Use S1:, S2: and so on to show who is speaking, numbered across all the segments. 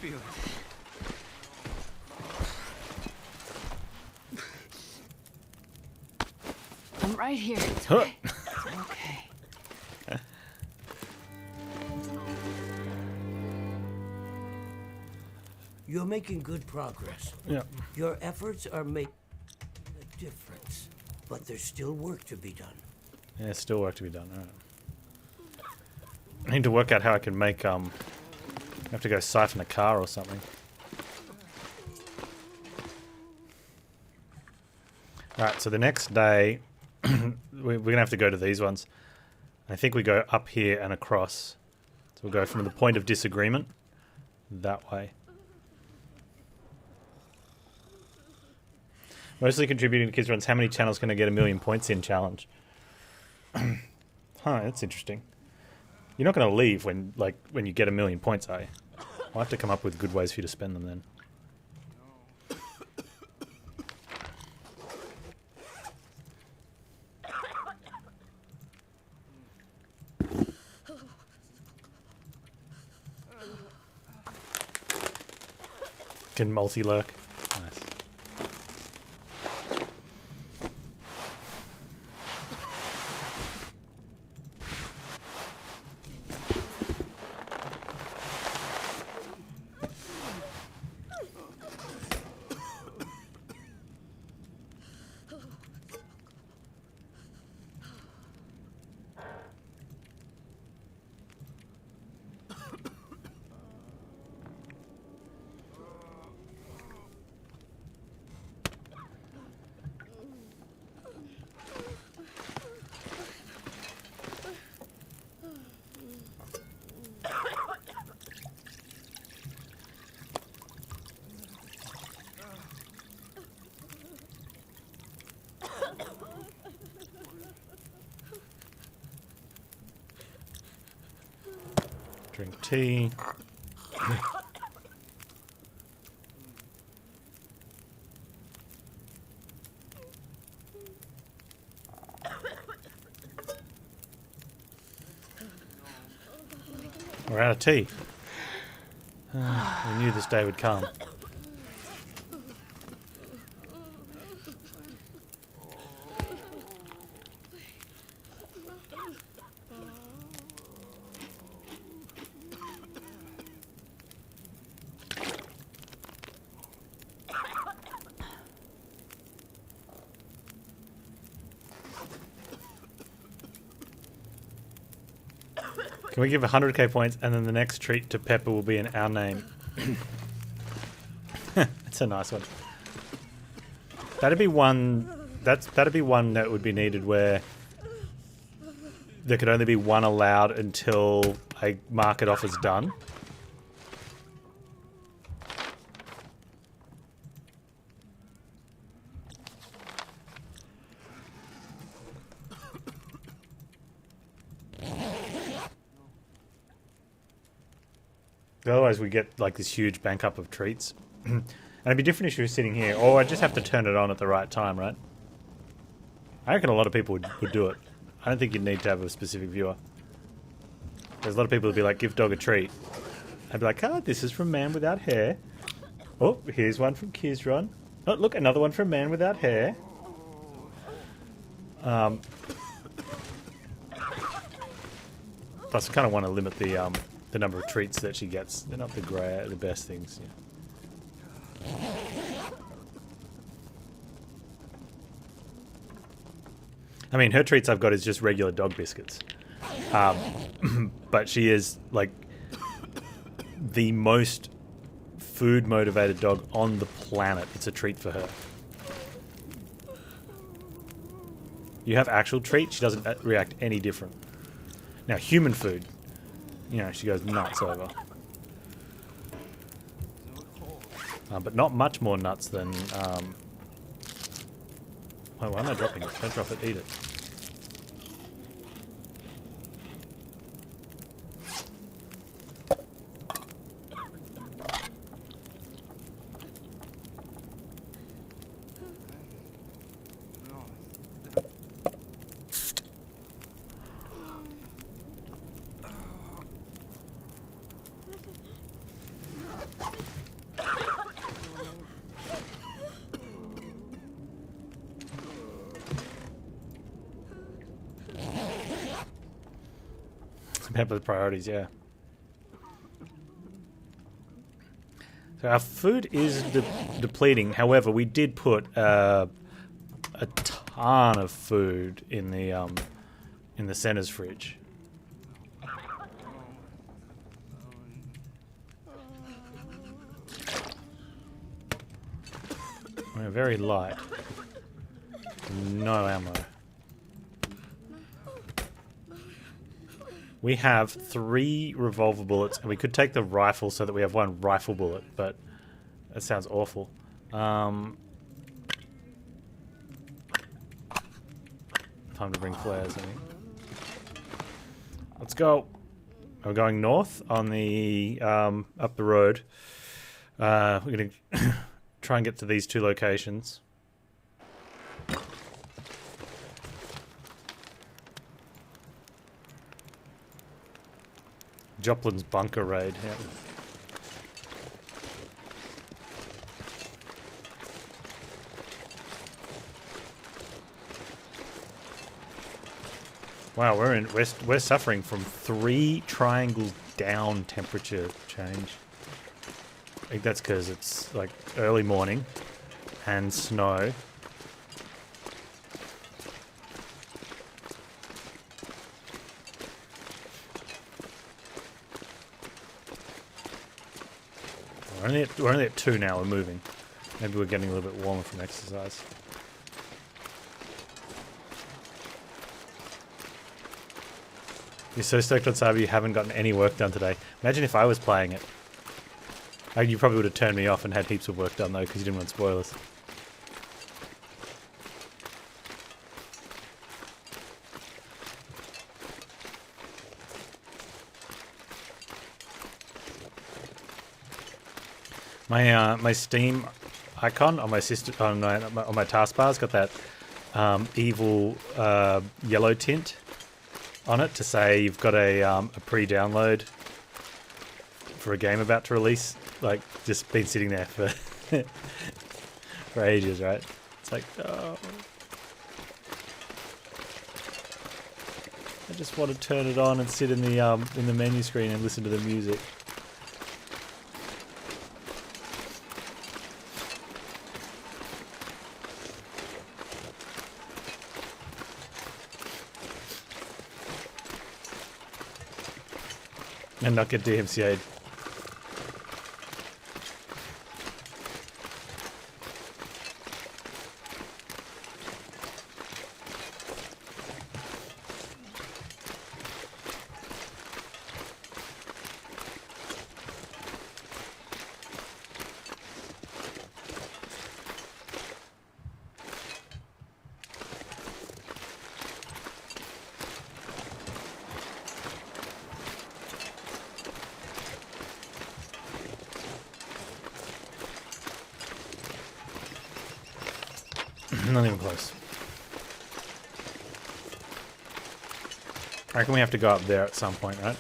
S1: feel it.
S2: I'm right here. It's
S3: Huh.
S2: okay. It's okay.
S4: You're making good progress.
S3: Yeah.
S4: Your efforts are making a difference, but there's still work to be done.
S3: Yeah, still work to be done. All right. I need to work out how I can make I have to go siphon a car or something. Alright, so the next day we're gonna have to go to these ones. I think we go up here and across. So we'll go from the point of disagreement that way. Mostly contributing to kids runs. How many channels can I get 1,000,000 points in challenge? Huh, that's interesting. You're not going to leave when you get 1,000,000 points, are you? I'll have to come up with good ways for you to spend them then. Can multi-lurk. Nice. Drink tea. We're out of tea. We knew this day would come. Can we give 100k points and then the next treat to Pepper will be in our name? That's a nice one. That'd be one. That'd be one that would be needed where there could only be one allowed until I mark it off as done. Otherwise we get like this huge bank up of treats. And it'd be different if you were sitting here. Or I just have to turn it on at the right time, right? I reckon a lot of people would do it. I don't think you'd need to have a specific viewer. There's a lot of people who'd be like, give dog a treat. I'd be like, oh, this is from Man Without Hair. Oh, here's one from Kizron. Oh, look, another one from Man Without Hair. Plus I kind of want to limit the number of treats that she gets. They're not the best things. Yeah. I mean, her treats I've got is just regular dog biscuits. But she is like the most food motivated dog on the planet. It's a treat for her. You have actual treat, she doesn't react any different. Now, human food, you know, she goes nuts over. But not much more nuts than... Wait, why am I dropping it? Don't drop it, eat it. Pepper priorities, yeah. So our food is depleting. However, we did put a ton of food in the center's fridge. We're very light. No ammo. We have 3 revolver bullets, and we could take the rifle so that we have 1 rifle bullet, but that sounds awful. Time to bring flares, I think. Let's go. We're going north on the up the road. We're going to try and get to these 2 locations. Joplin's bunker raid. Yeah. Wow, we're suffering from 3 triangles down temperature change. I think that's because it's like early morning and snow. We're only at 2 now. We're moving. Maybe we're getting a little bit warmer from exercise. You're so stoked on Cyber you haven't gotten any work done today. Imagine if I was playing it. You probably would have turned me off and had heaps of work done though because you didn't want spoilers. My Steam icon on my on my taskbar's got that evil yellow tint on it to say you've got a pre-download for a game about to release. Like just been sitting there for for ages, right? It's like, oh, I just want to turn it on and sit in the menu screen and listen to the music. And not get DMCA'd. Not even close. I reckon we have to go up there at some point, right?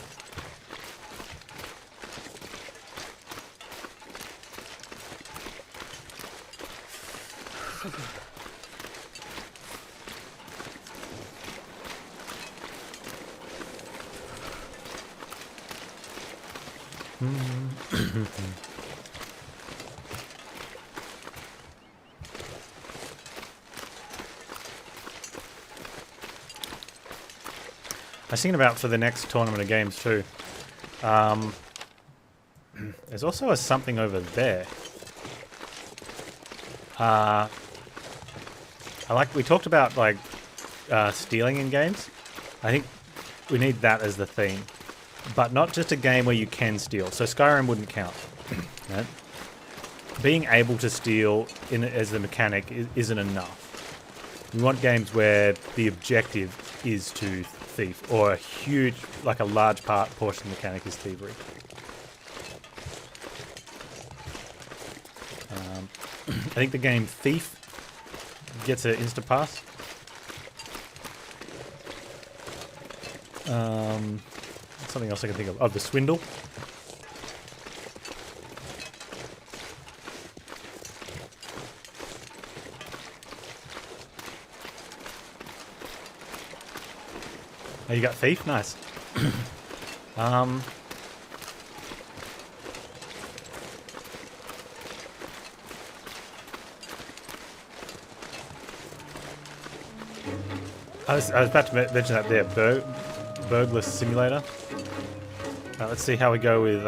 S3: I was thinking about for the next tournament of games too. There's also a something over there. We talked about like stealing in games. I think we need that as the theme, but not just a game where you can steal. So Skyrim wouldn't count. Right? Being able to steal as the mechanic isn't enough. We want games where the objective is to thief, or a large portion of the mechanic is thievery. I think the game Thief gets an insta pass. Something else I can think of. Oh, the Swindle. Oh, you got Thief? Nice. Um. I was about to mention that there, burglar simulator. Let's see how we go with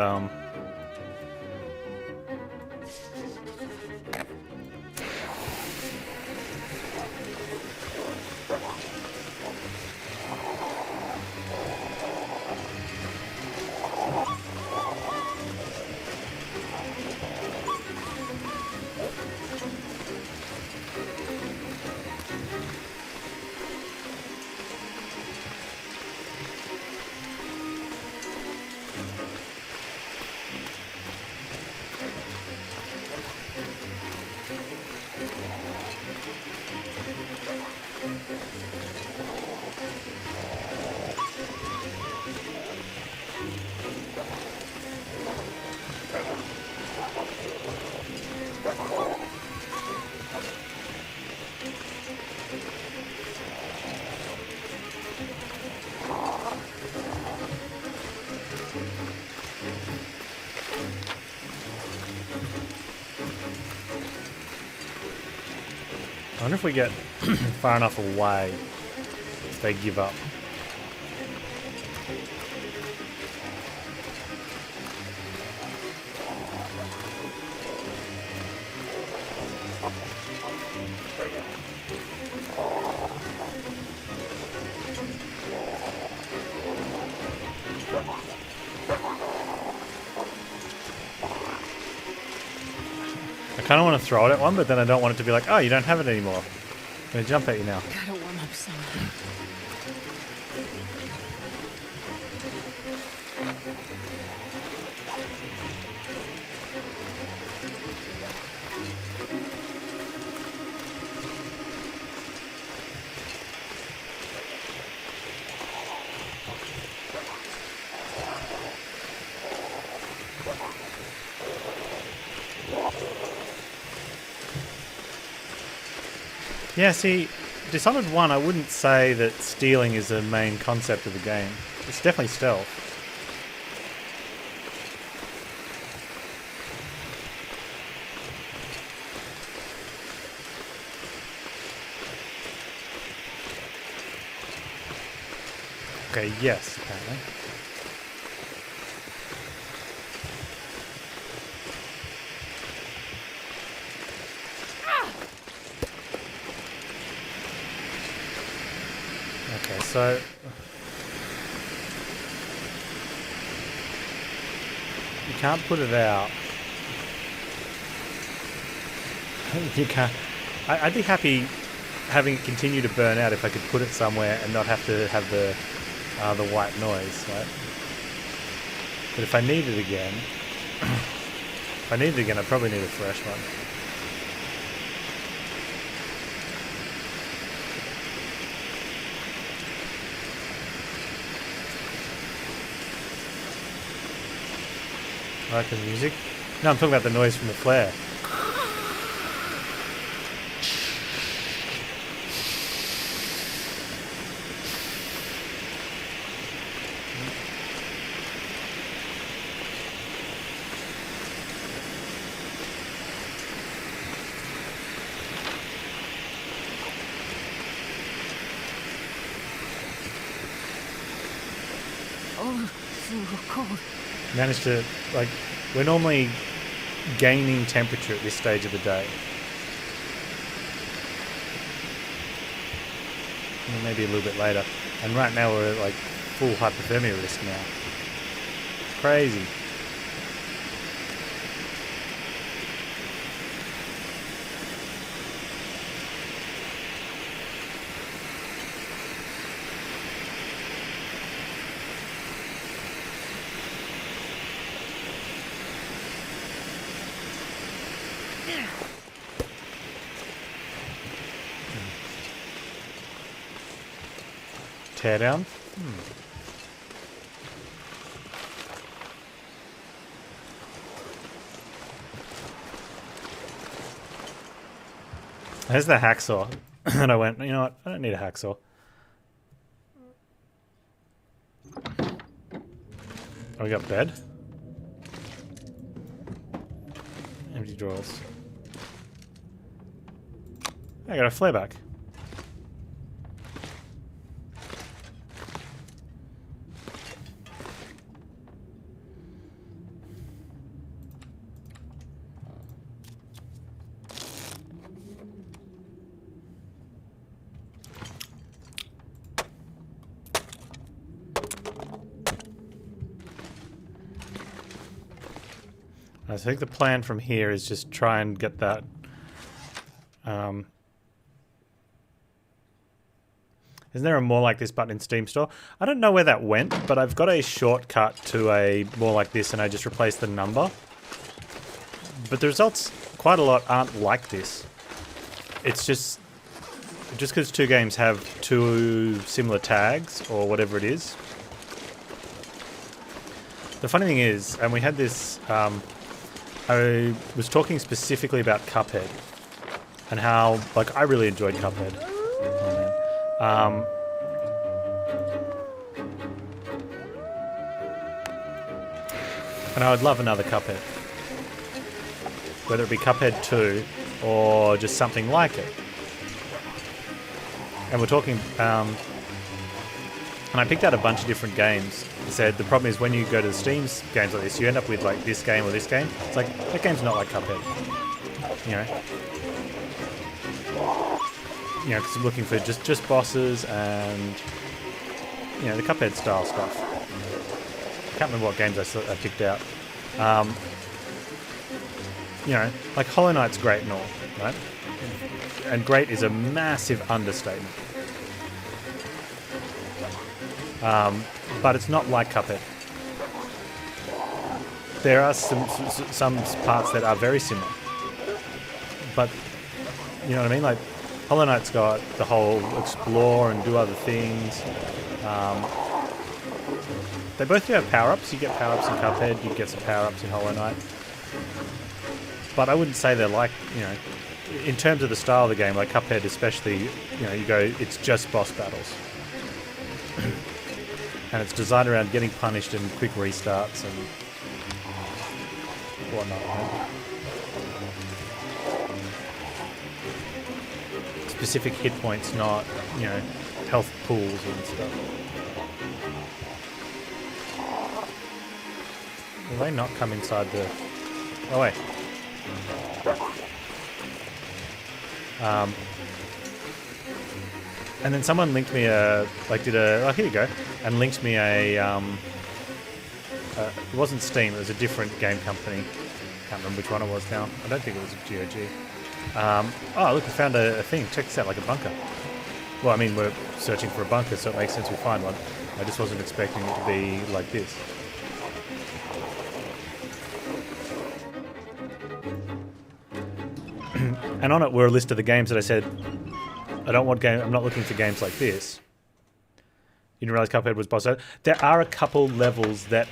S3: I wonder if we get far enough away if they give up. I kind of want to throw it at one, but then I don't want it to be like, oh, you don't have it anymore. I'm going to jump at you now.
S2: Gotta warm up somehow.
S3: Yeah, see, Dishonored 1, I wouldn't say that stealing is a main concept of the game. It's definitely stealth. Okay, yes, apparently. Okay, so you can't put it out. You can't. I'd be happy having it continue to burn out if I could put it somewhere and not have to have the white noise, right? But if I need it again, I'd probably need a fresh one. I like the music. No, I'm talking about the noise from the flare.
S2: Oh, so cold.
S3: Managed to, like, we're normally gaining temperature at this stage of the day. Or maybe a little bit later. And right now we're at, like, full hypothermia risk now. It's crazy. Tear down. There's the hacksaw. And I went, you know what? I don't need a hacksaw. Oh, we got bed. Empty drawers. I got a flare back. I think the plan from here is just try and get that. Isn't there a more like this button in Steam Store? I don't know where that went, but I've got a shortcut to a more like this, and I just replaced the number. But the results, quite a lot, aren't like this. It's just because two games have two similar tags, or whatever it is. The funny thing is, and we had this, I was talking specifically about Cuphead, and how, like, I really enjoyed Cuphead. Oh, man. And I would love another Cuphead. Whether it be Cuphead 2 or just something like it. And we're talking, and I picked out a bunch of different games. I said the problem is when you go to the Steam's games like this, you end up with like this game or this game. It's like, that game's not like Cuphead. You know? You know, because I'm looking for just bosses and, you know, the Cuphead style stuff. I can't remember what games I picked out. You know, like Hollow Knight's great and all, right? And great is a massive understatement. But it's not like Cuphead. There are some parts that are very similar. But, you know what I mean? Like, Hollow Knight's got the whole explore and do other things. They both do have power-ups. You get power-ups in Cuphead, you get some power-ups in Hollow Knight. But I wouldn't say they're like, you know, in terms of the style of the game, like Cuphead especially, you know, you go, it's just boss battles. And it's designed around getting punished and quick restarts and whatnot. Right? Specific hit points, not, you know, health pools and stuff. Will they not come inside the... Oh, wait. And then someone linked me a... Like, did a... Oh, here you go. And linked me a... it wasn't Steam, it was a different game company. Can't remember which one it was now. I don't think it was a GOG. Oh, look, we found a thing. Check this out, like a bunker. Well, I mean, we're searching for a bunker, so it makes sense we find one. I just wasn't expecting it to be like this. And on it were a list of the games that I said, I'm not looking for games like this. You didn't realize Cuphead was boss. There are a couple levels that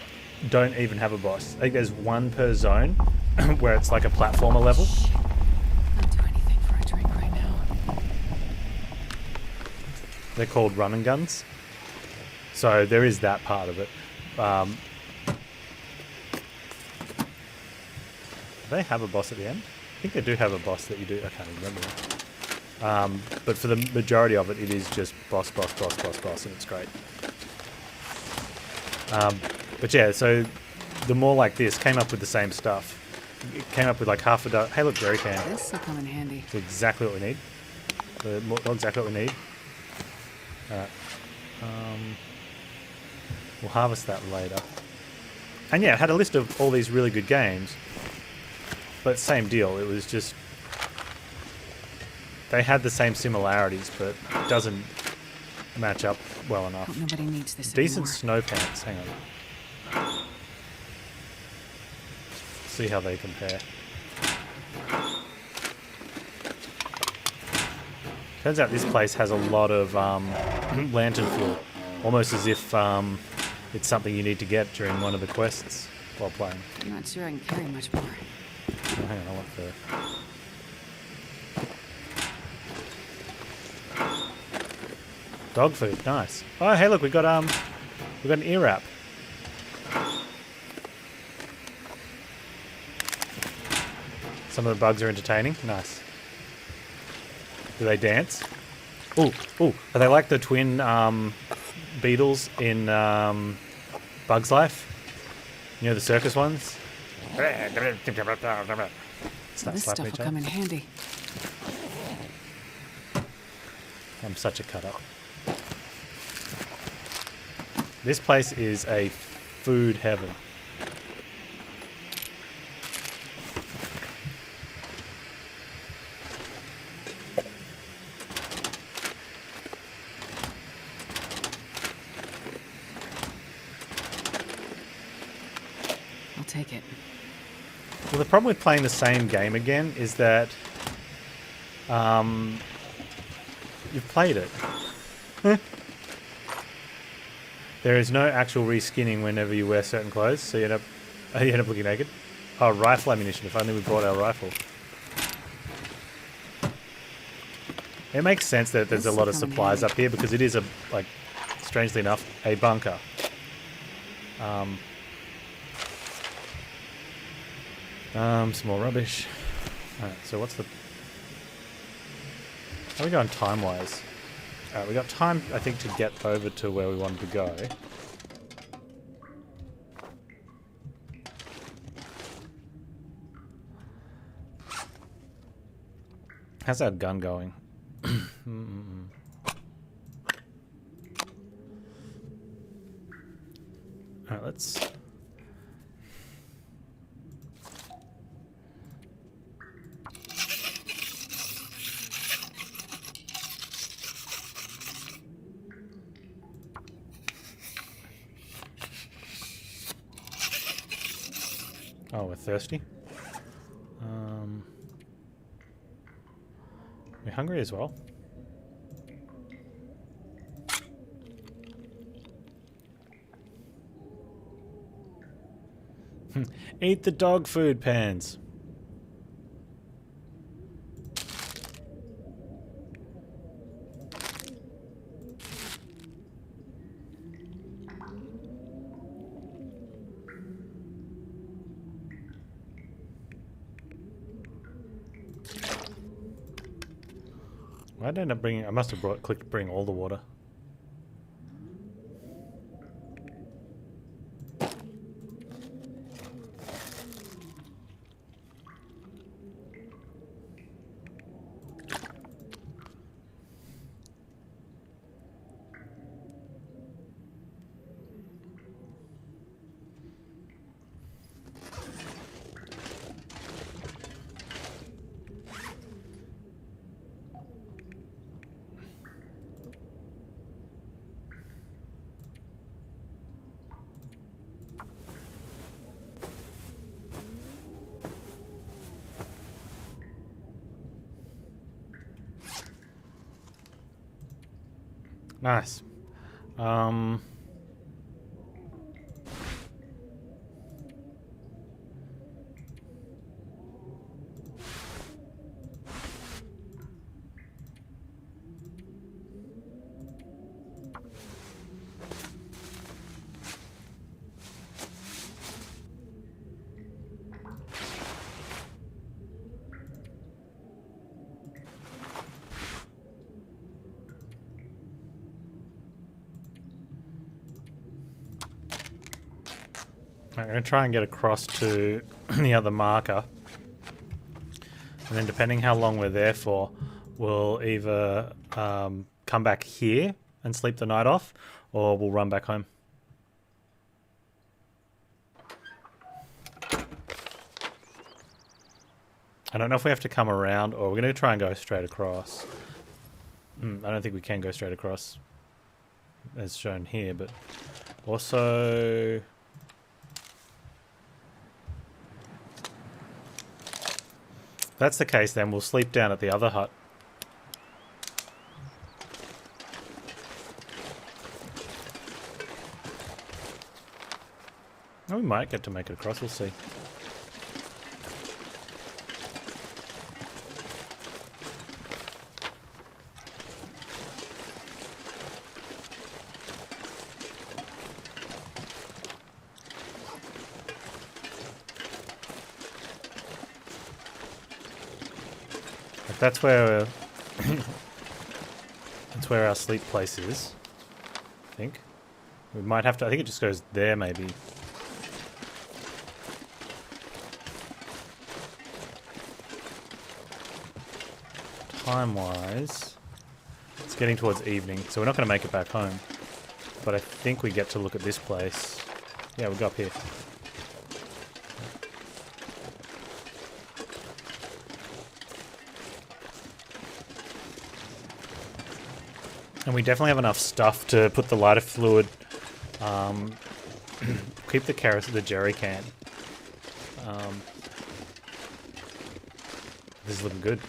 S3: don't even have a boss. I think there's one per zone where it's like a platformer level.
S2: I'll do anything for a drink right now.
S3: They're called run and guns. So there is that part of it. Do they have a boss at the end? I think they do have a boss that you do. I can't remember. But for the majority of it, it is just boss, and it's great. But yeah, so the more like this came up with the same stuff. It came up with like half a dozen. Hey, look, jerry can.
S2: This will come in handy.
S3: It's exactly what we need. Exactly what we need. Alright. We'll harvest that later. And yeah, it had a list of all these really good games. But same deal, it was just... They had the same similarities, but it doesn't match up well enough.
S2: Hope nobody needs this
S3: Decent
S2: anymore.
S3: snow pants, hang on. See how they compare. Turns out this place has a lot of lantern fuel. Almost as if it's something you need to get during one of the quests while playing.
S2: I'm not sure I can carry much more.
S3: Oh, hang on, I want the dog food. Nice. Oh, hey, look, we got an ear wrap. Some of the bugs are entertaining. Nice. Do they dance? Ooh, ooh. Are they like the twin beetles in Bug's Life? You know, the circus ones?
S2: This
S3: Start slapping
S2: stuff will
S3: each
S2: come
S3: other.
S2: in handy.
S3: I'm such a cut up. This place is a food heaven.
S2: I'll take it.
S3: Well, the problem with playing the same game again is that you've played it. There is no actual reskinning whenever you wear certain clothes, so you end up looking naked. Oh, rifle ammunition. If only we brought our rifle. It makes sense that there's a lot of supplies up here because it is strangely enough, a bunker. Some more rubbish. Alright, so what's the... How are we going time-wise? Alright, we got time, I think, to get over to where we wanted to go. How's our gun going? Alright, let's... Oh, we're thirsty. We're hungry as well. Eat the dog food, Panz. Why'd I end up bringing... I must have clicked bring all the water. Nice. I'm going to try and get across to the other marker. And then depending how long we're there for, we'll either come back here and sleep the night off, or we'll run back home. I don't know if we have to come around, or we're going to try and go straight across. I don't think we can go straight across, as shown here, but also... If that's the case, then we'll sleep down at the other hut. Oh, we might get to make it across, we'll see. If that's where that's where our sleep place is. I think we might have to. I think it just goes there, maybe. Time-wise, it's getting towards evening, so we're not going to make it back home. But I think we get to look at this place. Yeah, we'll go up here. And we definitely have enough stuff to put the lighter fluid. Keep the jerry can. This is looking good.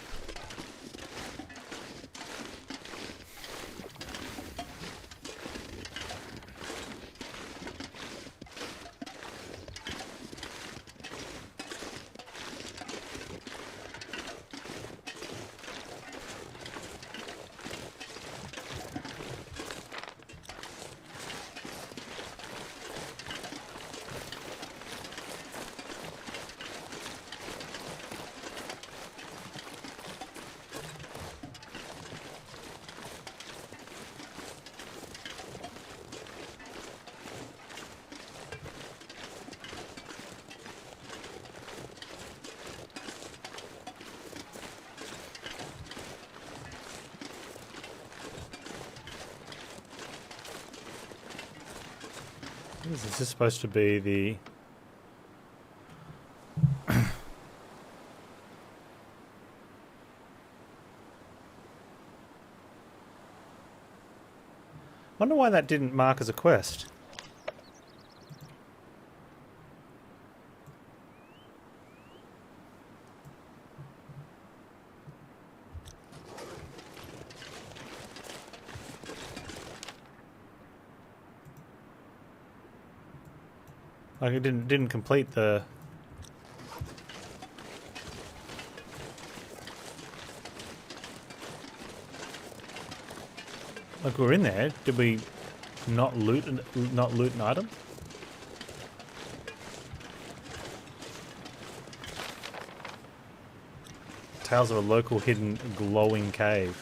S3: Is this supposed to be the... Wonder why that didn't mark as a quest. Like it didn't complete the... Like we were in there, did we not loot an item? Tales of a local hidden glowing cave.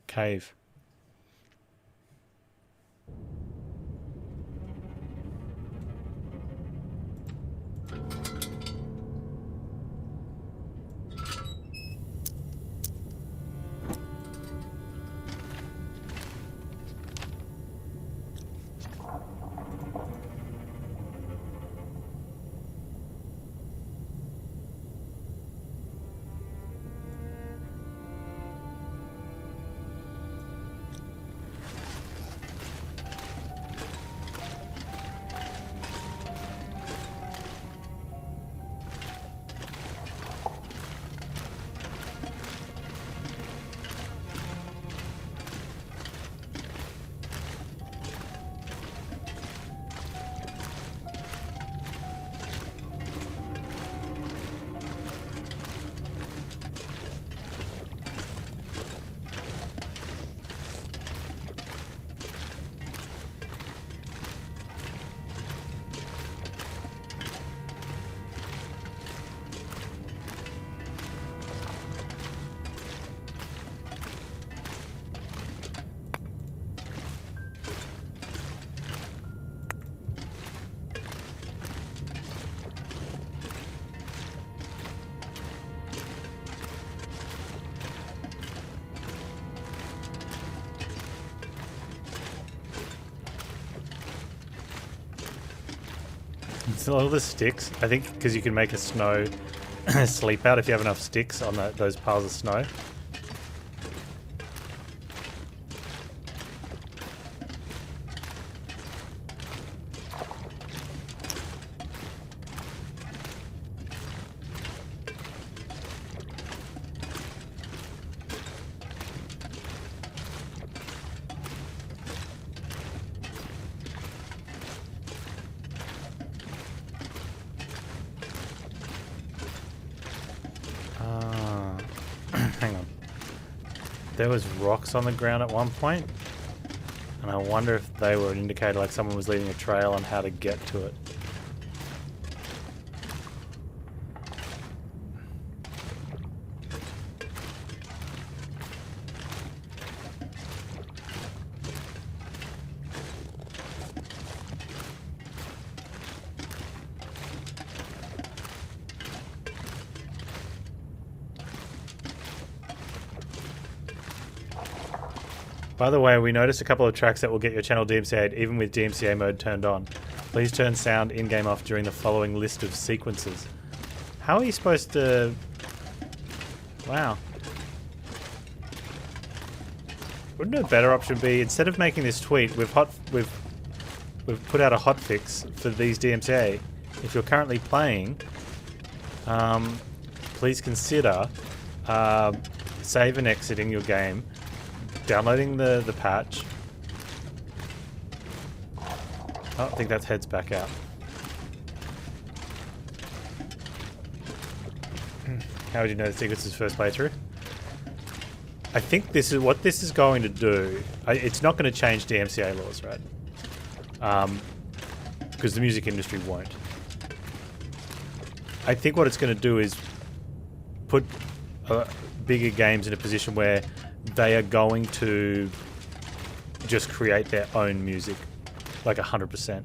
S3: Cave. So all the sticks, I think, because you can make a snow sleep out if you have enough sticks on those piles of snow. Hang on. There was rocks on the ground at one point. And I wonder if they were an indicator, like someone was leaving a trail on how to get to it. By the way, we noticed a couple of tracks that will get your channel DMCA'd even with DMCA mode turned on. Please turn sound in-game off during the following list of sequences. How are you supposed to... Wow. Wouldn't a better option be, instead of making this tweet, we've put out a hotfix for these DMCA. If you're currently playing, please consider save and exiting your game, downloading the patch. Oh, I think that heads back out. How would you know the sequence is first playthrough? I think this is what this is going to do. It's not going to change DMCA laws, right? Because the music industry won't. I think what it's going to do is put bigger games in a position where they are going to just create their own music, like 100%.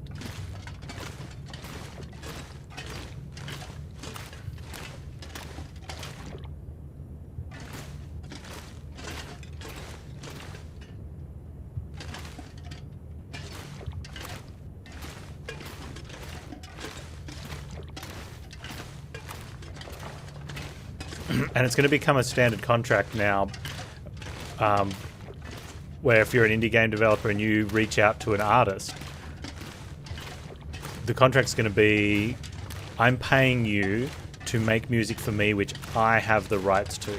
S3: And it's going to become a standard contract now, where if you're an indie game developer and you reach out to an artist, the contract's going to be, I'm paying you to make music for me which I have the rights to.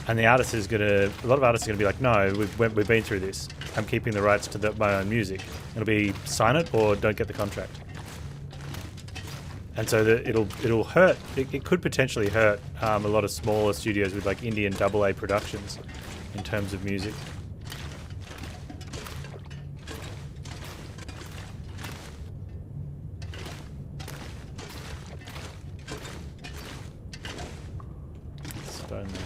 S3: And the artist is going to, a lot of artists are going to be like, no, we've been through this. I'm keeping the rights to my own music. It'll be sign it or don't get the contract. And so it'll hurt. It could potentially hurt a lot of smaller studios with like indie and AA productions in terms of music. Stone there.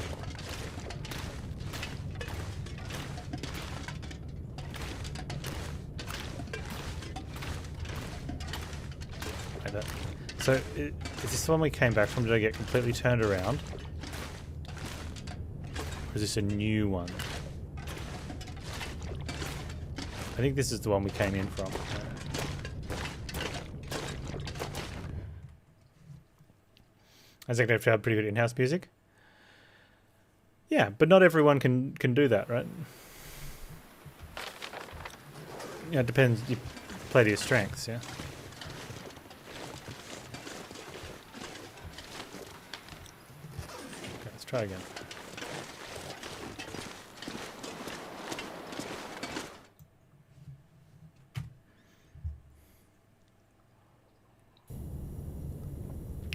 S3: Like that. So, is this the one we came back from? Did I get completely turned around? Or is this a new one? I think this is the one we came in from. I think they have to have pretty good in-house music. Yeah, but not everyone can do that, right? Yeah, it depends. You play to your strengths, yeah? Let's try again.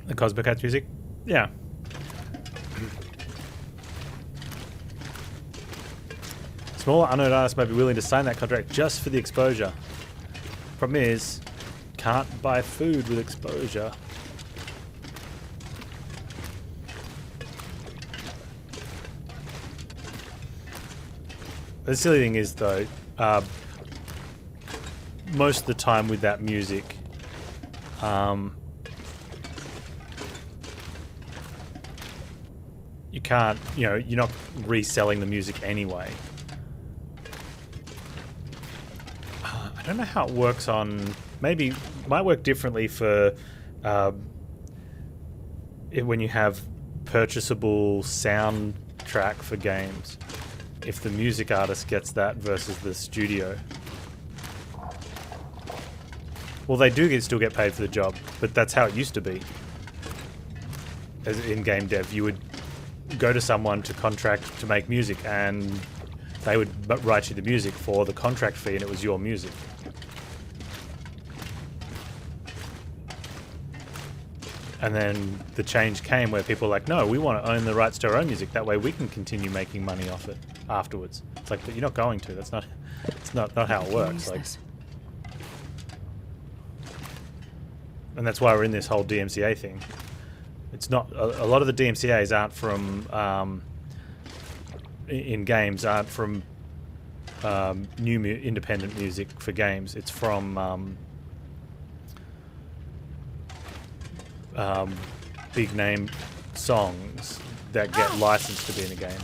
S3: The Cosmic Cats music? Yeah. Smaller unknown artists might be willing to sign that contract just for the exposure. Problem is, can't buy food with exposure. The silly thing is, though, most of the time with that music, you can't, you're not reselling the music anyway. I don't know how it works on, maybe, it might work differently for when you have purchasable soundtrack for games. If the music artist gets that versus the studio. Well, they do still get paid for the job, but that's how it used to be. As in game dev, you would go to someone to contract to make music, and they would write you the music for the contract fee, and it was your music. And then the change came where people were like, no, we want to own the rights to our own music. That way we can continue making money off it. afterwards. It's like, but you're not going to. That's not. It's not how it works. Like, and that's why we're in this whole DMCA thing. It's not a lot of the DMCA's aren't from in games aren't from independent music for games. It's from big name songs that get licensed to be in a game.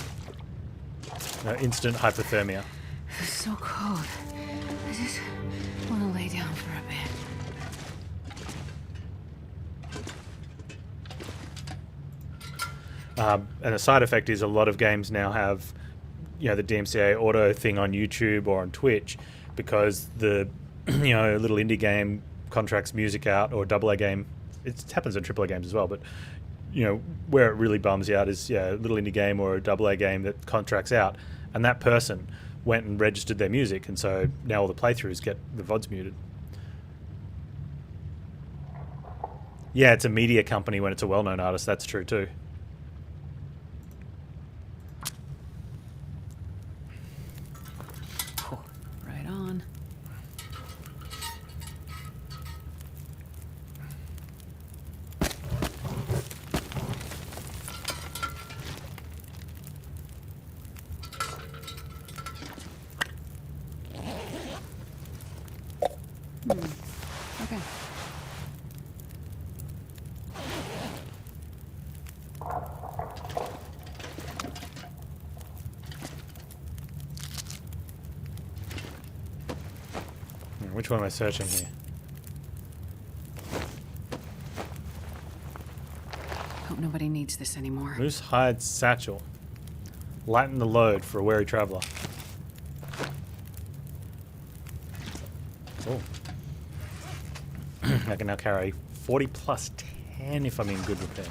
S3: Instant hypothermia.
S2: It's so cold. I just want to lay down for a bit.
S3: And a side effect is a lot of games now have, you know, the DMCA auto thing on YouTube or on Twitch, because the, you know, little indie game contracts music out, or a AA game. It happens in AAA games as well, but, you know, where it really bums you out is, yeah, a little indie game or a AA game that contracts out, and that person went and registered their music, and so now all the playthroughs get the VODs muted. Yeah, it's a media company when it's a well-known artist. That's true too.
S2: Oh, right on. Okay.
S3: Which one am I searching here?
S2: Hope nobody needs this anymore.
S3: Moose hide satchel. Lighten the load for a wary traveler. Oh. I can now carry 40 plus 10 if I'm in good repair.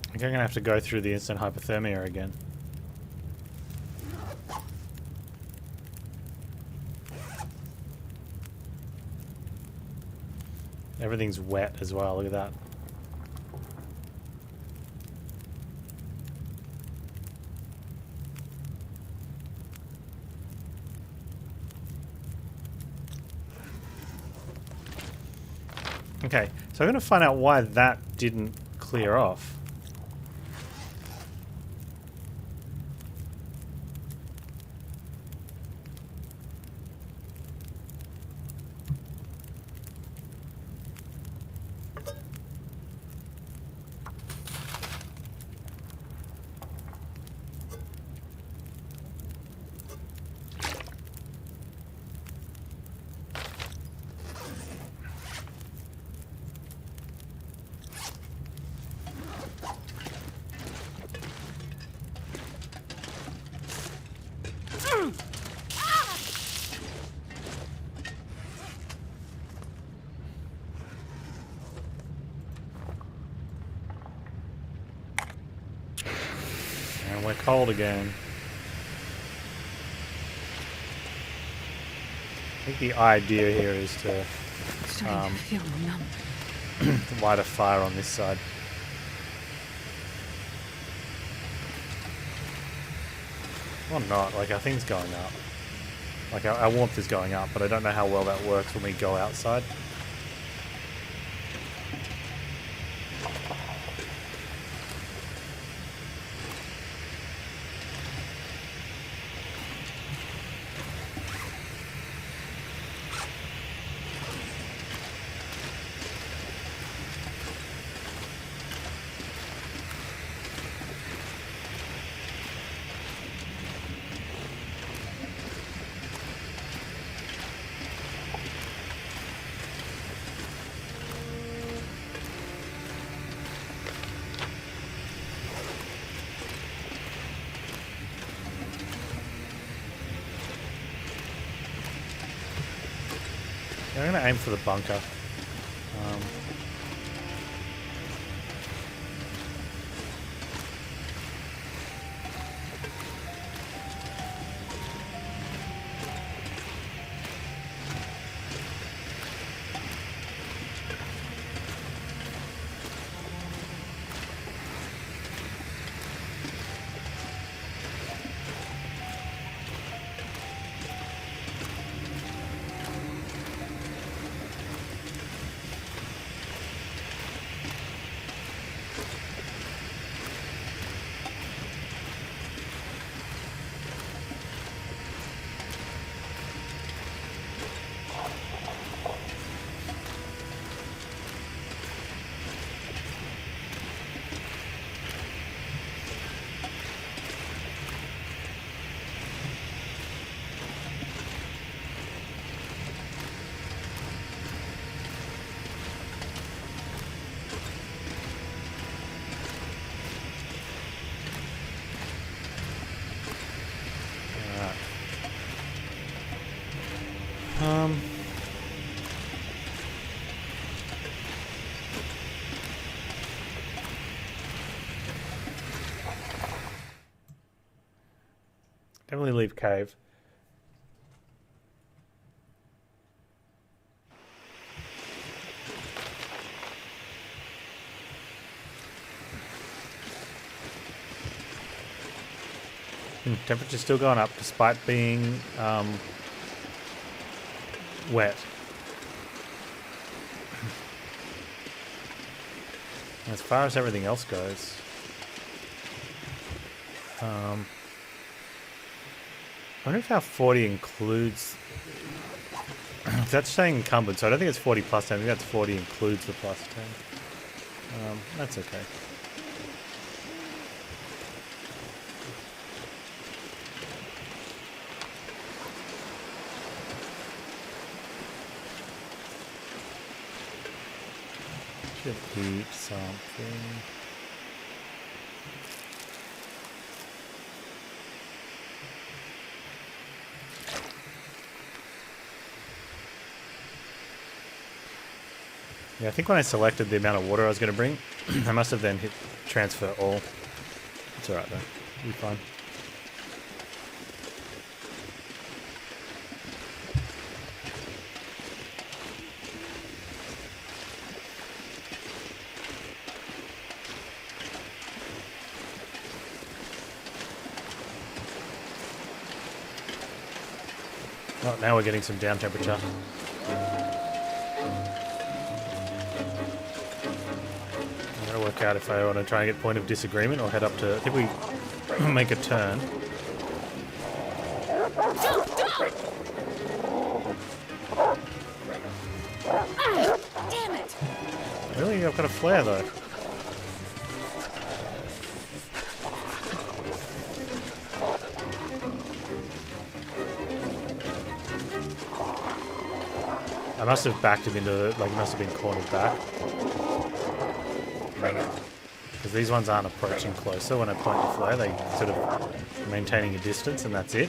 S3: I think I'm going to have to go through the instant hypothermia again. Everything's wet as well, look at that. Okay, so I'm going to find out why that didn't clear off. And we're cold again. I think the idea here is to
S2: Starting to feel numb.
S3: light a fire on this side. Or not, like our thing's going up. Like our warmth is going up, but I don't know how well that works when we go outside. Yeah, I'm gonna aim for the bunker. Alright. Definitely leave cave. Temperature's still going up despite being wet. As far as everything else goes, I wonder if our 40 includes. That's saying encumbered, so I don't think it's 40 plus 10. I think that's 40 includes the plus 10. That's okay. Should eat something. Yeah, I think when I selected the amount of water I was going to bring, I must have then hit transfer all. It's alright though. It'll be fine. Oh, now we're getting some down temperature. I'm gonna work out if I want to try and get point of disagreement or head up to. I think we make a turn.
S2: Damn it!
S3: Really, I've got a flare though. I must have backed him into, like, must have been cornered back. Because these ones aren't approaching closer when I point the flare, they sort of maintaining a distance and that's it.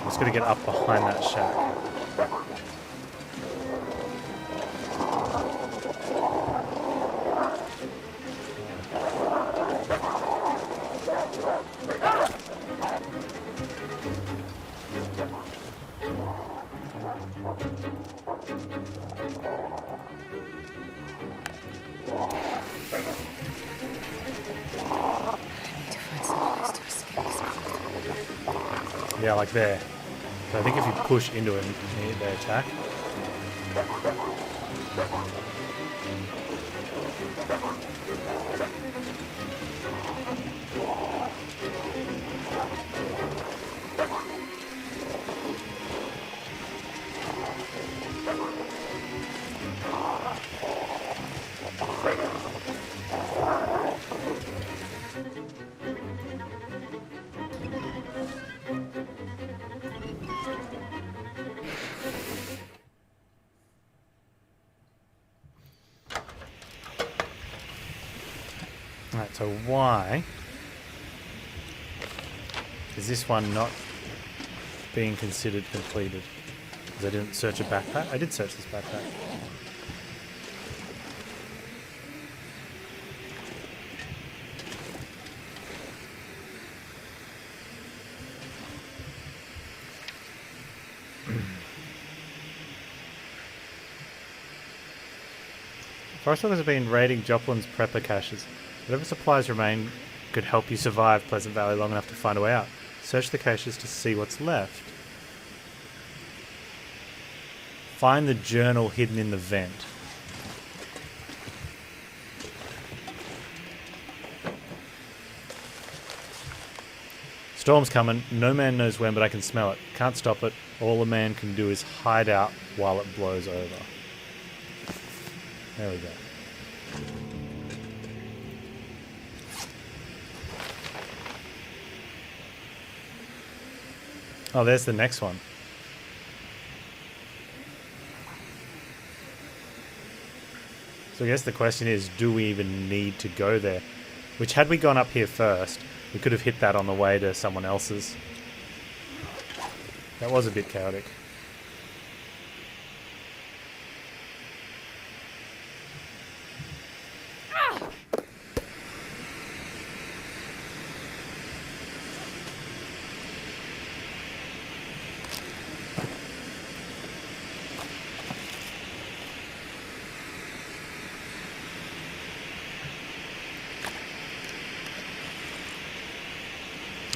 S3: I'm just going to get up behind that shack. Yeah, like there. So I think if you push into him, they attack. Alright, so why is this one not being considered completed? Because I didn't search a backpack? I did search this backpack. Forest Workers have been raiding Joplin's prepper caches. Whatever supplies remain could help you survive Pleasant Valley long enough to find a way out. Search the caches to see what's left. Find the journal hidden in the vent. Storm's coming. No man knows when, but I can smell it. Can't stop it. All a man can do is hide out while it blows over. There we go. Oh, there's the next one. So I guess the question is, do we even need to go there? Which, had we gone up here first, we could have hit that on the way to someone else's. That was a bit chaotic.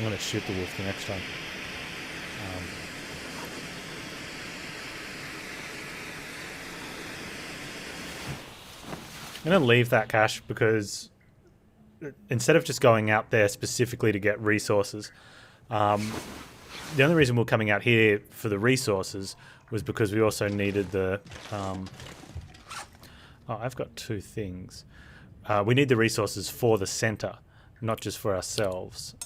S3: I'm going to shoot the wolf the next time. I'm going to leave that cache because instead of just going out there specifically to get resources, the only reason we're coming out here for the resources was because we also needed the... oh, I've got two things. We need the resources for the center, not just for ourselves.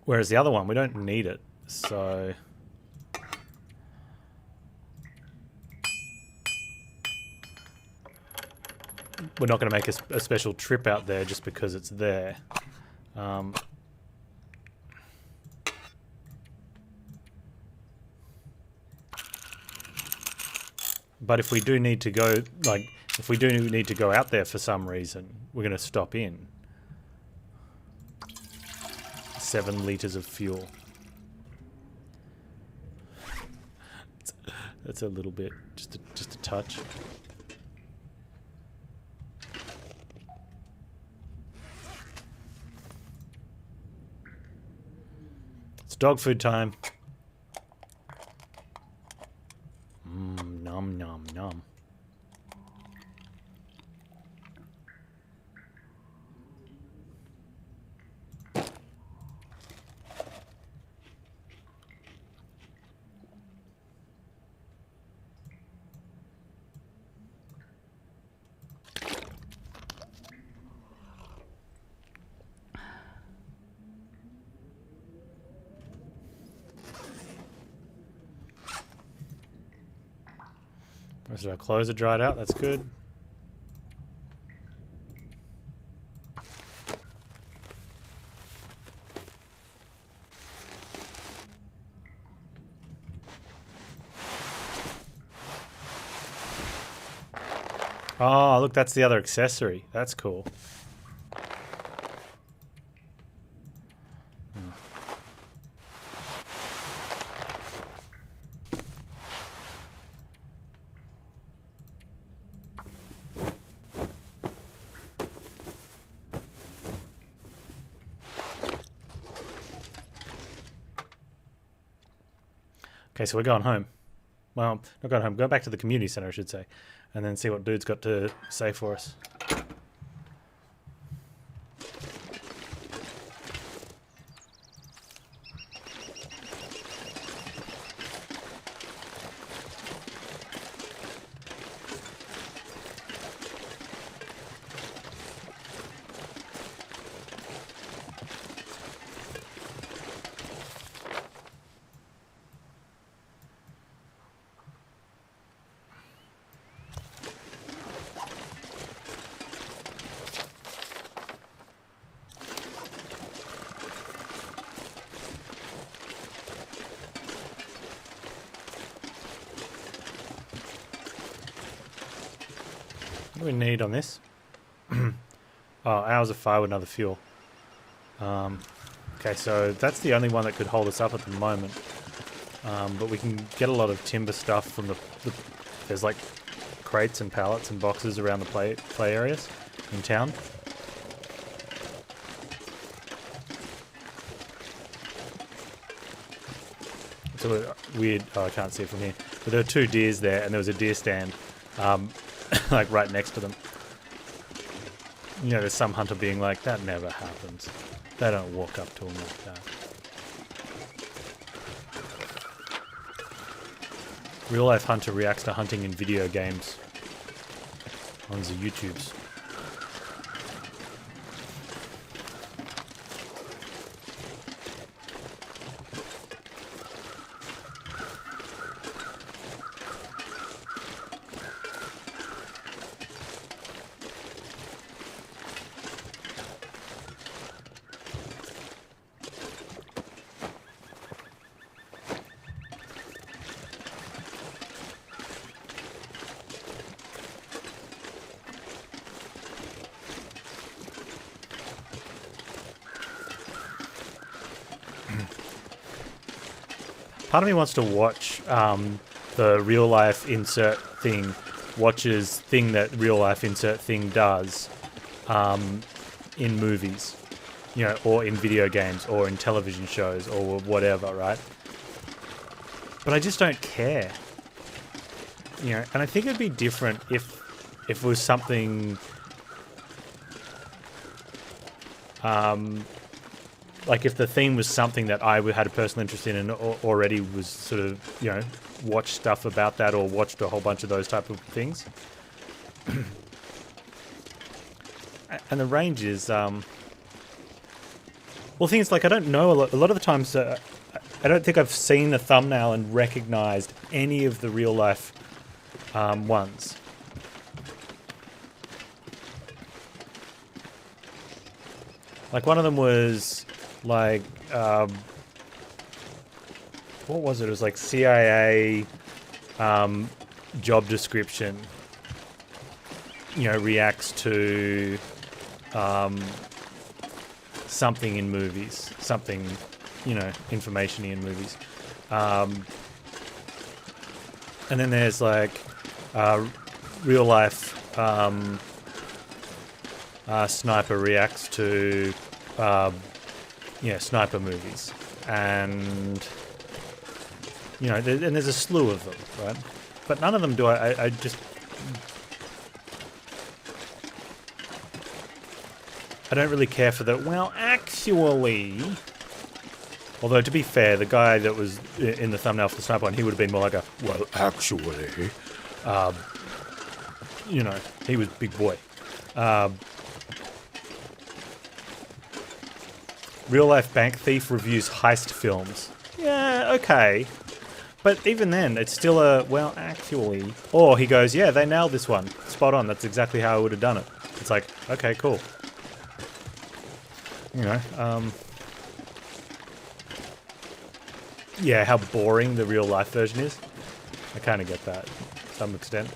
S3: Whereas the other one, we don't need it, so... we're not going to make a special trip out there just because it's there. But if we do need to go, like, if we do need to go out there for some reason, we're going to stop in. 7 liters of fuel. That's a little bit, just a touch. It's dog food time. Nom nom nom. Most of our clothes are dried out, that's good. Oh, look, that's the other accessory. That's cool. Okay, so we're going home. Well, not going home. Go back to the community center, I should say. And then see what dude's got to say for us. What do we need on this? Oh, hours of fire with another fuel. Okay, so that's the only one that could hold us up at the moment. But we can get a lot of timber stuff from the there's like crates and pallets and boxes around the play areas in town. It's a little weird. Oh, I can't see it from here. But there were 2 deers there, and there was a deer stand, like right next to them. You know, there's some hunter being like, "That never happens. They don't walk up to them like that." Real life hunter reacts to hunting in video games on the YouTubes. Part of me wants to watch the real life insert thing, watches thing that real life insert thing does in movies, you know, or in video games, or in television shows, or whatever, right? But I just don't care, you know. And I think it'd be different if it was something like if the theme was something that I had a personal interest in and already was sort of, you know, watched stuff about that or watched a whole bunch of those type of things. And the range is, well, the thing is, like, I don't know, a lot of the times, I don't think I've seen the thumbnail and recognized any of the real life ones. Like, one of them was like, what was it? It was like CIA job description, you know, reacts to something in movies, something, you know, information-y in movies. And then there's like real life sniper reacts to sniper movies, and you know, and there's a slew of them, right? But none of them do I don't really care for the, well, actually, although to be fair, the guy that was in the thumbnail for the sniper one, he would have been more like a, well, actually, you know, he was big boy. Real life bank thief reviews heist films. Yeah, okay. But even then, it's still a, well, actually. Or he goes, yeah, they nailed this one. Spot on, that's exactly how I would have done it. It's like, okay, cool. You know, yeah, how boring the real life version is. I kind of get that to some extent.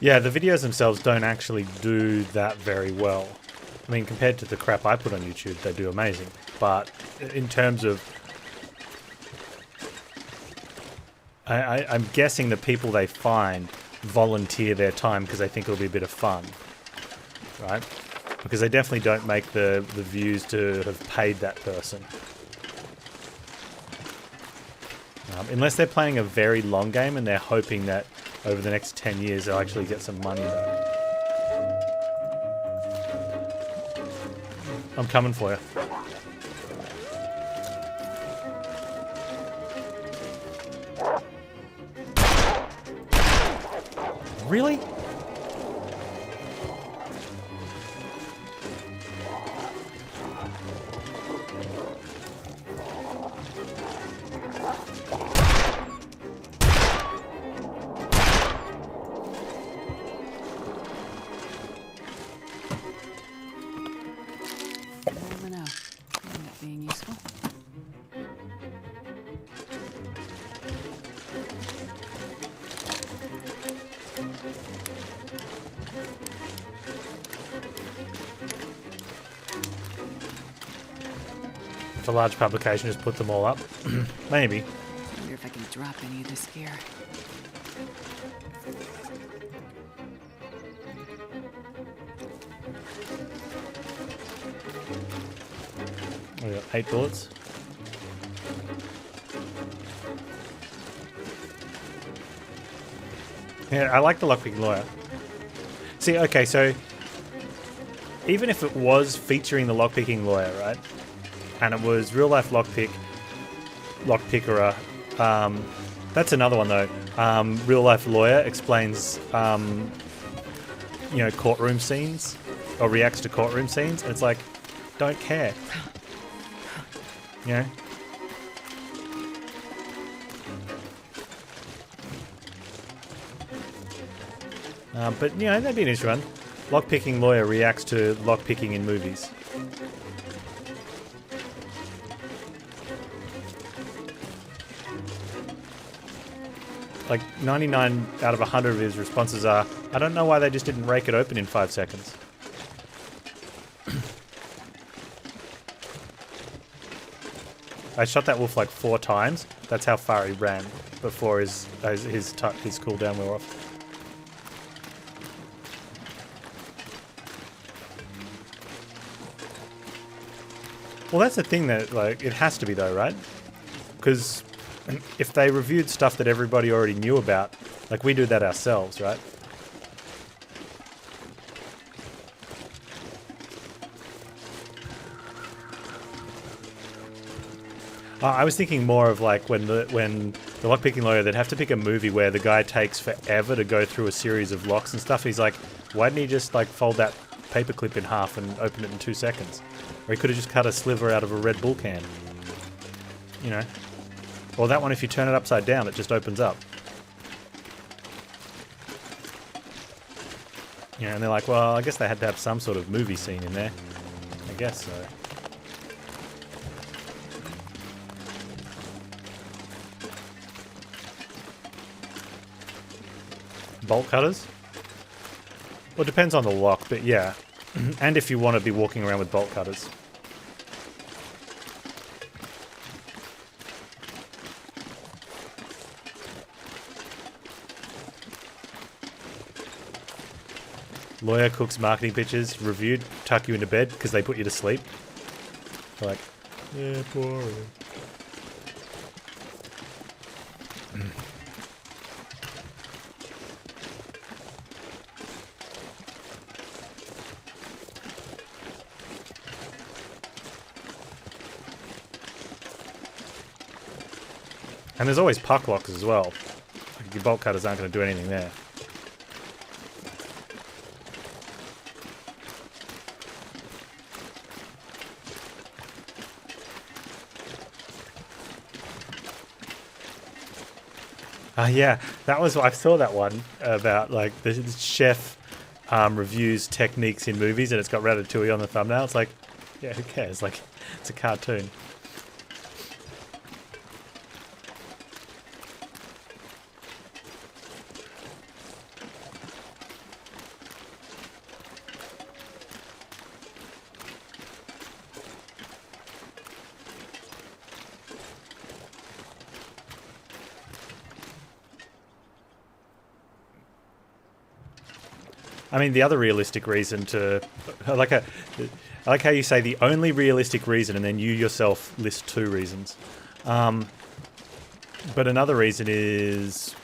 S3: Yeah, the videos themselves don't actually do that very well. I mean, compared to the crap I put on YouTube, they do amazing. But in terms of... I'm guessing the people they find volunteer their time because they think it'll be a bit of fun. Right? Because they definitely don't make the views to have paid that person. Unless they're playing a very long game and they're hoping that over the next 10 years they'll actually get some money. I'm coming for you. Really? If a large publication just put them all up. Maybe.
S2: I wonder if I can drop any of this gear.
S3: We got 8 bullets. Yeah, I like the lockpicking lawyer. See, okay, so even if it was featuring the lockpicking lawyer, right, and it was real life lockpickerer, that's another one though. Real life lawyer explains, courtroom scenes or reacts to courtroom scenes. It's like, don't care. You know? But, that'd be an interesting one. Lockpicking lawyer reacts to lockpicking in movies. Like, 99 out of 100 of his responses are, I don't know why they just didn't rake it open in 5 seconds. I shot that wolf like 4 times. That's how far he ran before his cooldown wore off. Well, that's the thing that, like, it has to be though, right? Because if they reviewed stuff that everybody already knew about, like we do that ourselves, right? I was thinking more of like when the lockpicking lawyer, they'd have to pick a movie where the guy takes forever to go through a series of locks and stuff. He's like, why didn't he just like fold that paperclip in half and open it in 2 seconds? Or he could have just cut a sliver out of a Red Bull can. You know? Or that one, if you turn it upside down, it just opens up. You know, and they're like, well, I guess they had to have some sort of movie scene in there. I guess so. Bolt cutters? Well, it depends on the lock, but yeah. And if you want to be walking around with bolt cutters. Lawyer cooks marketing pitches, reviewed, tuck you into bed because they put you to sleep. They're like, yeah, boring. And there's always puck locks as well. Like your bolt cutters aren't going to do anything there. Yeah, that was, I saw that one about like the chef reviews techniques in movies, and it's got Ratatouille on the thumbnail. It's like, yeah, who cares? Like, it's a cartoon. I mean, the other realistic reason to... I like how you say the only realistic reason, and then you yourself list 2 reasons. But another reason is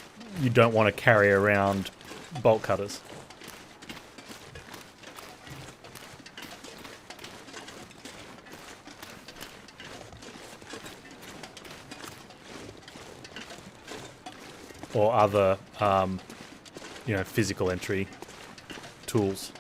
S3: you don't want to carry around bolt cutters. Or other, physical entry tools.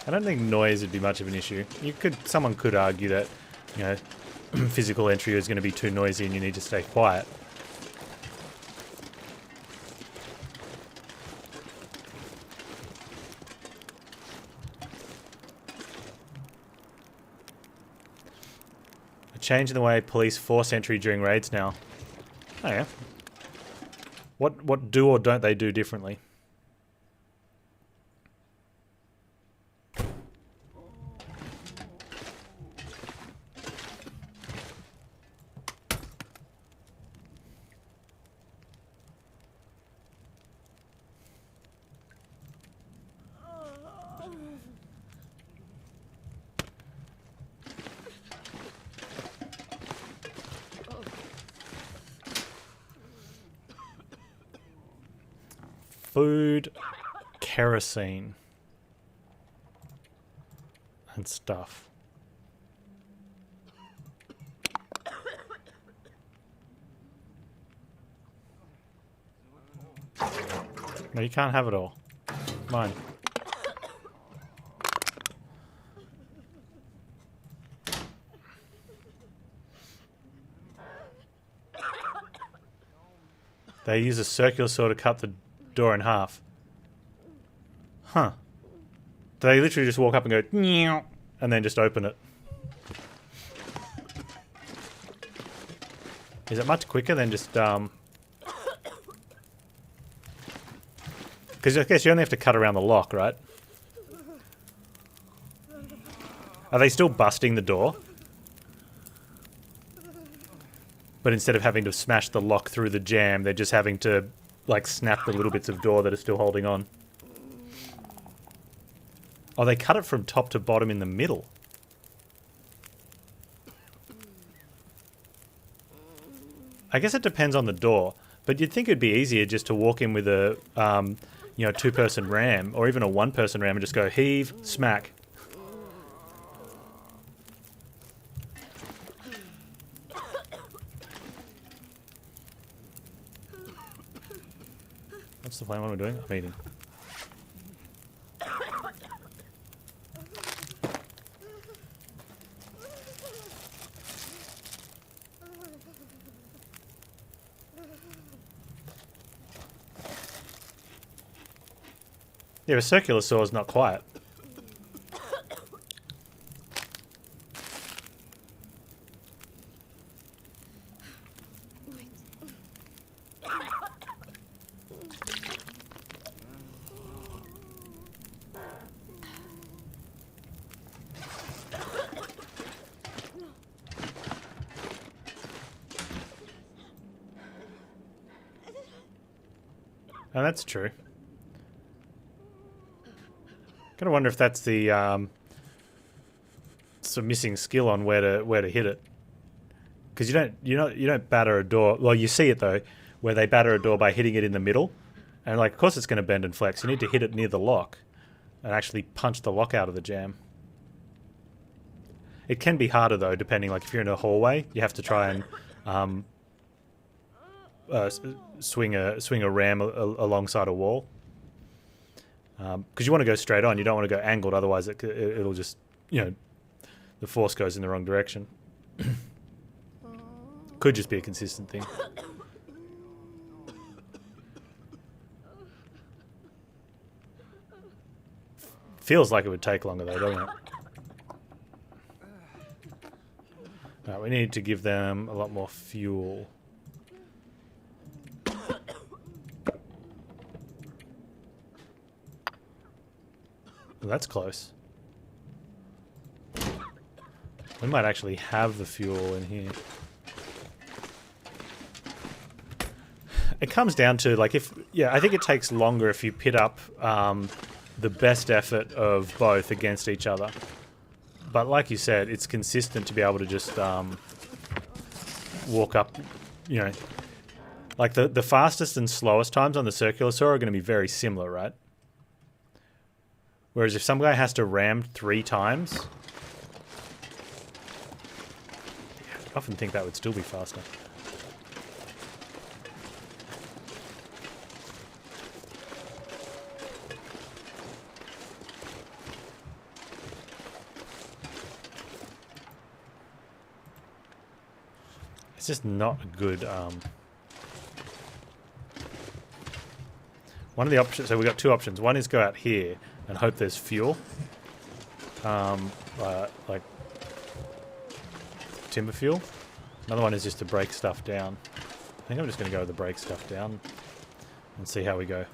S3: I don't think noise would be much of an issue. Someone could argue that, physical entry is going to be too noisy and you need to stay quiet. Changing the way police force entry during raids now. Oh yeah. What do or don't they do differently? Food, kerosene, and stuff. No, you can't have it all. Mine. They use a circular saw to cut the door in half. Huh. Do they literally just walk up and go, "Meow," and then just open it? Is it much quicker than just, because I guess you only have to cut around the lock, right? Are they still busting the door? But instead of having to smash the lock through the jam, they're just having to, like, snap the little bits of door that are still holding on. Oh, they cut it from top to bottom in the middle. I guess it depends on the door, but you'd think it'd be easier just to walk in with a, you know, two-person ram, or even a one-person ram, and just go heave, smack. What's the plan? What am I doing? I'm eating. Yeah, a circular saw is not quiet. Oh, that's true. Gotta wonder if that's the some missing skill on where to hit it, because you don't batter a door. Well, you see it though, where they batter a door by hitting it in the middle, and like of course it's going to bend and flex. You need to hit it near the lock, and actually punch the lock out of the jam. It can be harder though, depending. Like if you're in a hallway, you have to try and swing a ram alongside a wall. Because you want to go straight on, you don't want to go angled, otherwise it'll just, you know, the force goes in the wrong direction. Could just be a consistent thing. Feels like it would take longer though, doesn't it? Alright, we need to give them a lot more fuel. Well, that's close. We might actually have the fuel in here. It comes down to, like, I think it takes longer if you pit up the best effort of both against each other. But like you said, it's consistent to be able to just walk up, you know. Like, the fastest and slowest times on the circular saw are going to be very similar, right? Whereas if some guy has to ram 3 times, I often think that would still be faster. It's just not a good, one of the options, so we've got 2 options. One is go out here and hope there's fuel. Like, timber fuel. Another one is just to break stuff down. I think I'm just going to go with the break stuff down and see how we go.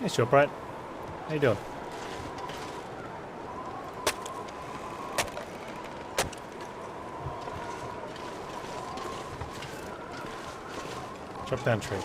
S3: Hey, Shortbright. How you doing? Chop down tree.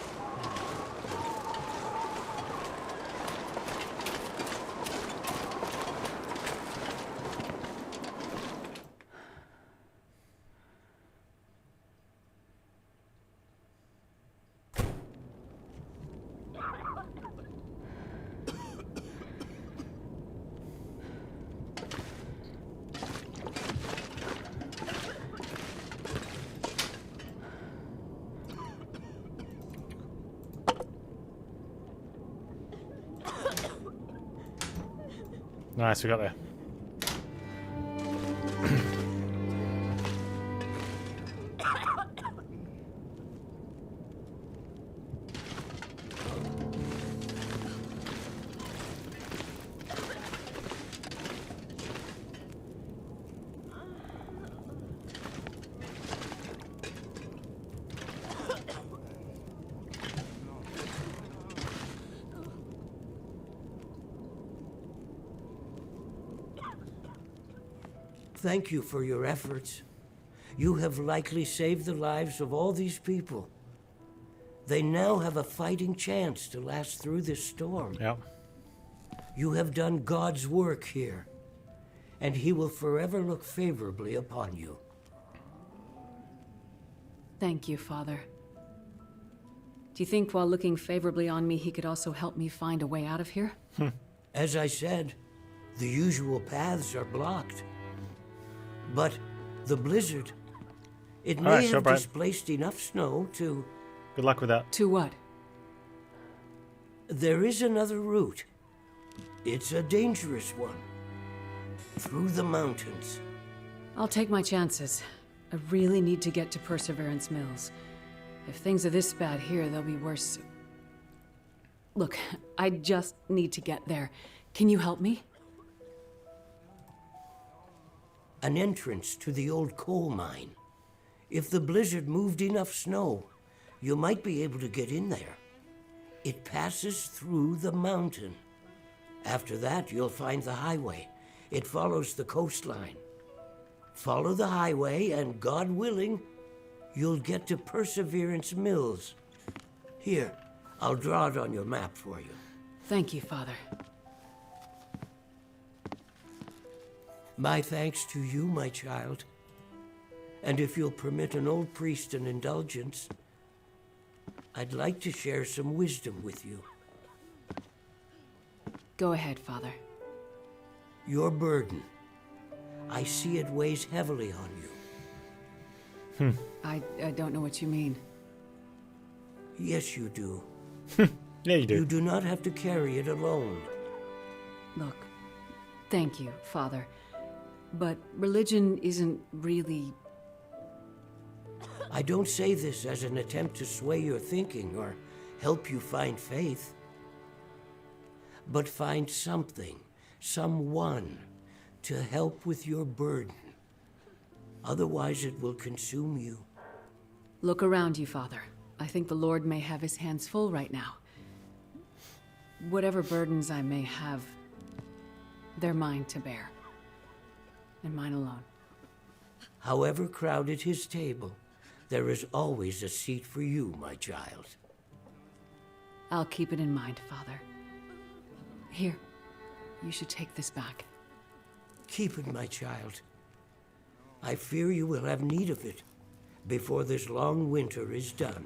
S3: Nice, we got there.
S4: Thank you for your efforts. You have likely saved the lives of all these people. They now have a fighting chance to last through this storm.
S3: Yep.
S4: You have done God's work here, and He will forever look favorably upon you.
S2: Thank you, Father. Do you think while looking favorably on me, He could also help me find a way out of here?
S4: As I said, the usual paths are blocked. But the blizzard, it may have displaced enough snow to...
S3: Good luck with that.
S2: To what?
S4: There is another route. It's a dangerous one. Through the mountains.
S2: I'll take my chances. I really need to get to Perseverance Mills. If things are this bad here, they'll be worse. Look, I just need to get there. Can you help me?
S4: An entrance to the old coal mine. If the blizzard moved enough snow, you might be able to get in there. It passes through the mountain. After that, you'll find the highway. It follows the coastline. Follow the highway, and God willing, you'll get to Perseverance Mills. Here, I'll draw it on your map for you.
S2: Thank you, Father.
S4: My thanks to you, my child. And if you'll permit an old priest an indulgence, I'd like to share some wisdom with you.
S2: Go ahead, Father.
S4: Your burden. I see it weighs heavily on you.
S2: I don't know what you mean.
S4: Yes, you do.
S3: Yeah, you do.
S4: You do not have to carry it alone.
S2: Look, thank you, Father. But religion isn't really...
S4: I don't say this as an attempt to sway your thinking or help you find faith. But find something, someone, to help with your burden. Otherwise it will consume you.
S2: Look around you, Father. I think the Lord may have His hands full right now. Whatever burdens I may have, they're mine to bear. And mine alone.
S4: However crowded his table, there is always a seat for you, my child.
S2: I'll keep it in mind, Father. Here, you should take this back.
S4: Keep it, my child. I fear you will have need of it before this long winter is done.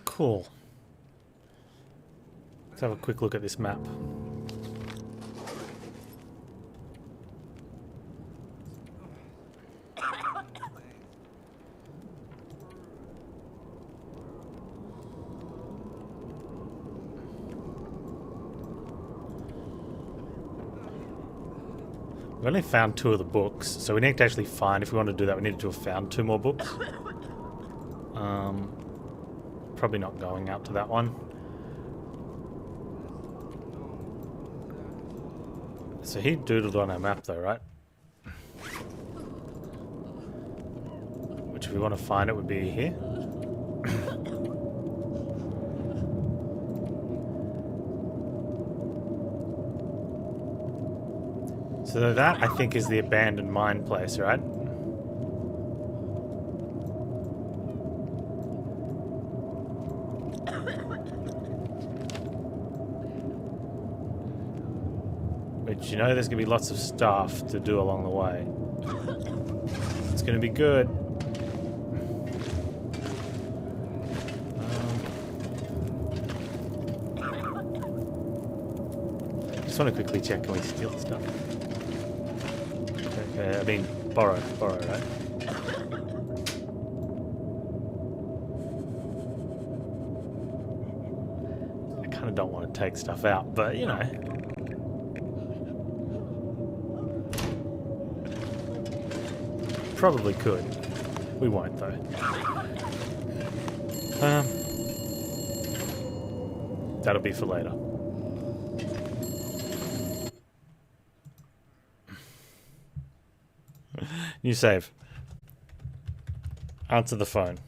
S3: Cool. Let's have a quick look at this map. We only found 2 of the books, so we need to actually find, if we want to do that, we need to have found 2 more books. Probably not going out to that one. So he doodled on our map though, right? Which if we want to find it would be here. So that, I think, is the abandoned mine place, right? Which, you know, there's going to be lots of stuff to do along the way. It's going to be good. Just want to quickly check, can we steal stuff? Okay, I mean, borrow, right? I kind of don't want to take stuff out, but, you know. Probably could. We won't, though. That'll be for later. New save. Answer the phone.